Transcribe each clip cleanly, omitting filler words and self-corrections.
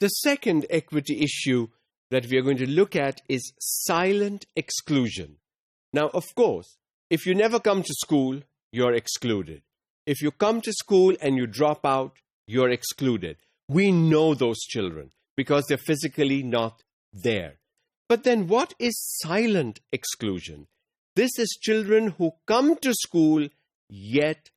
The second equity issue that we are going to look at is silent exclusion. Now, of course, if you never come to school, you're excluded. If you come to school and you drop out, you're excluded. We know those children because they're physically not there. But then what is silent exclusion? This is children who come to school yet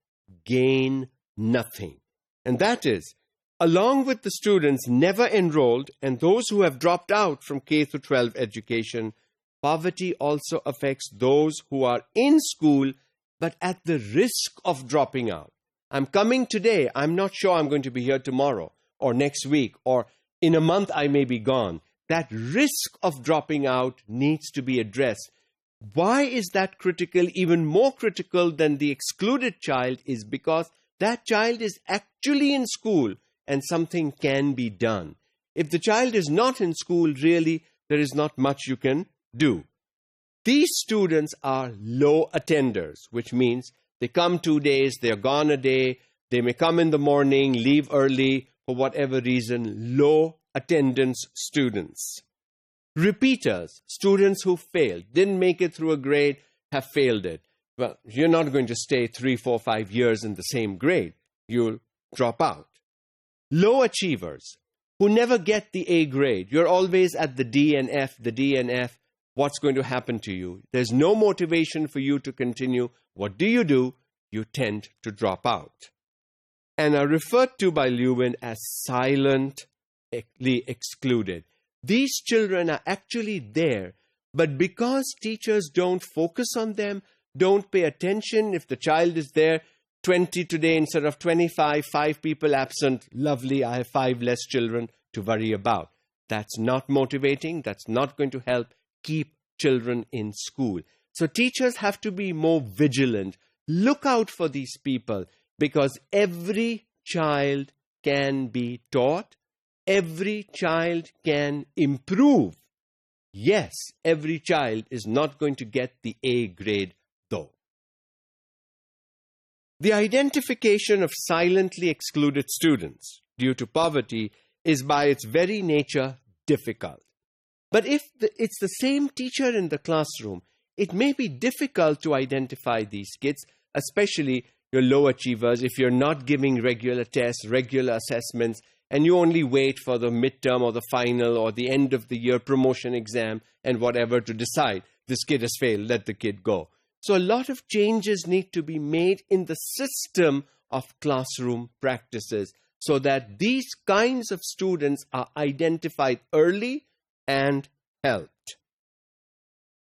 gain nothing. And that is, along with the students never enrolled and those who have dropped out from K through 12 education, poverty also affects those who are in school but at the risk of dropping out. I'm coming today, I'm not sure I'm going to be here tomorrow or next week or in a month I may be gone. That risk of dropping out needs to be addressed. Why is that critical? Even more critical than the excluded child is because that child is actually in school and something can be done. If the child is not in school, really, there is not much you can do. These students are low attenders, which means they come 2 days, they're gone a day, they may come in the morning, leave early, for whatever reason, low attendance students. Repeaters, students who failed, didn't make it through a grade, have failed it. Well, you're not going to stay 3, 4, 5 years in the same grade. You'll drop out. Low achievers, who never get the A grade. You're always at the D and F, the D and F. What's going to happen to you? There's no motivation for you to continue. What do? You tend to drop out. And are referred to by Lewin as silently excluded. These children are actually there, but because teachers don't focus on them, don't pay attention, if the child is there, 20 today instead of 25, 5 people absent, lovely, I have 5 less children to worry about. That's not motivating, that's not going to help keep children in school. So teachers have to be more vigilant. Look out for these people because every child can be taught. Every child can improve. Yes, every child is not going to get the A grade though. The identification of silently excluded students due to poverty is by its very nature difficult. But if it's the same teacher in the classroom, it may be difficult to identify these kids, especially your low achievers, if you're not giving regular tests, regular assessments, and you only wait for the midterm or the final or the end of the year promotion exam and whatever to decide, this kid has failed, let the kid go. So a lot of changes need to be made in the system of classroom practices so that these kinds of students are identified early and helped.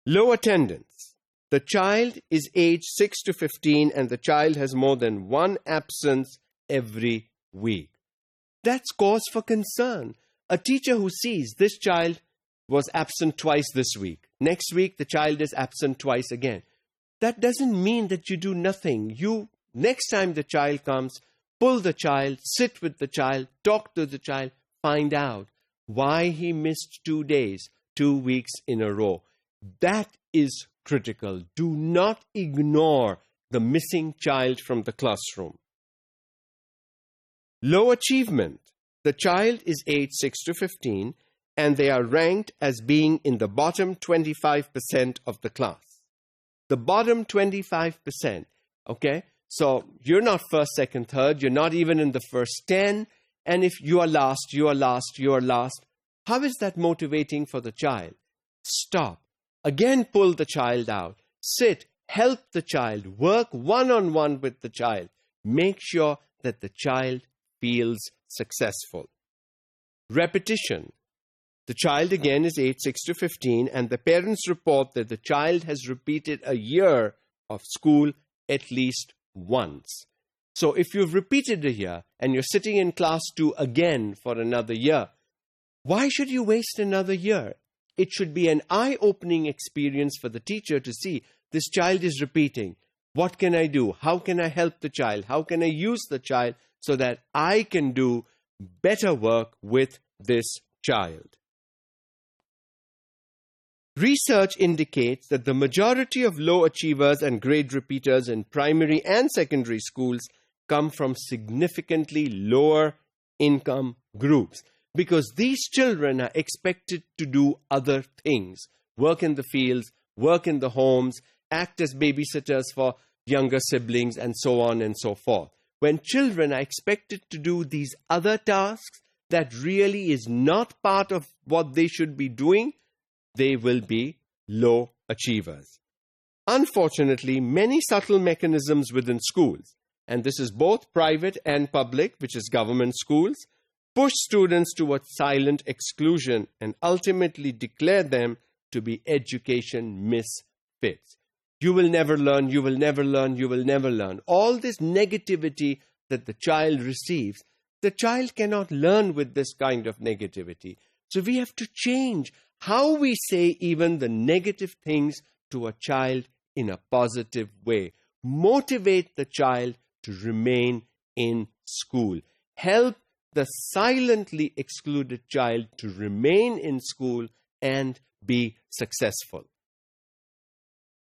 Low attendance. The child is aged 6 to 15 and the child has more than one absence every week. That's cause for concern. A teacher who sees this child was absent twice this week. Next week, the child is absent twice again. That doesn't mean that you do nothing. Next time the child comes, pull the child, sit with the child, talk to the child, find out why he missed 2 days, 2 weeks in a row. That is critical. Do not ignore the missing child from the classroom. Low achievement. The child is aged 6 to 15 and they are ranked as being in the bottom 25% of the class. The bottom 25%, okay? So you're not first, second, third. You're not even in the first 10. And if you are last, you are last, you are last. How is that motivating for the child? Stop. Again, pull the child out. Sit. Help the child. Work one-on-one with the child. Make sure that the child feels successful. Repetition. The child again is aged 6 to 15 and the parents report that the child has repeated a year of school at least once. So if you've repeated a year and you're sitting in class 2 again for another year, why should you waste another year? It should be an eye-opening experience for the teacher to see this child is repeating. What can I do? How can I help the child? How can I use the child so that I can do better work with this child? Research indicates that the majority of low achievers and grade repeaters in primary and secondary schools come from significantly lower income groups. because these children are expected to do other things, work in the fields, work in the homes, act as babysitters for younger siblings, and so on and so forth. When children are expected to do these other tasks that really is not part of what they should be doing, they will be low achievers. Unfortunately, many subtle mechanisms within schools, and this is both private and public, which is government schools, push students towards silent exclusion and ultimately declare them to be education misfits. You will never learn, you will never learn, you will never learn. All this negativity that the child receives, the child cannot learn with this kind of negativity. So we have to change how we say even the negative things to a child in a positive way. Motivate the child to remain in school. Help the silently excluded child to remain in school and be successful.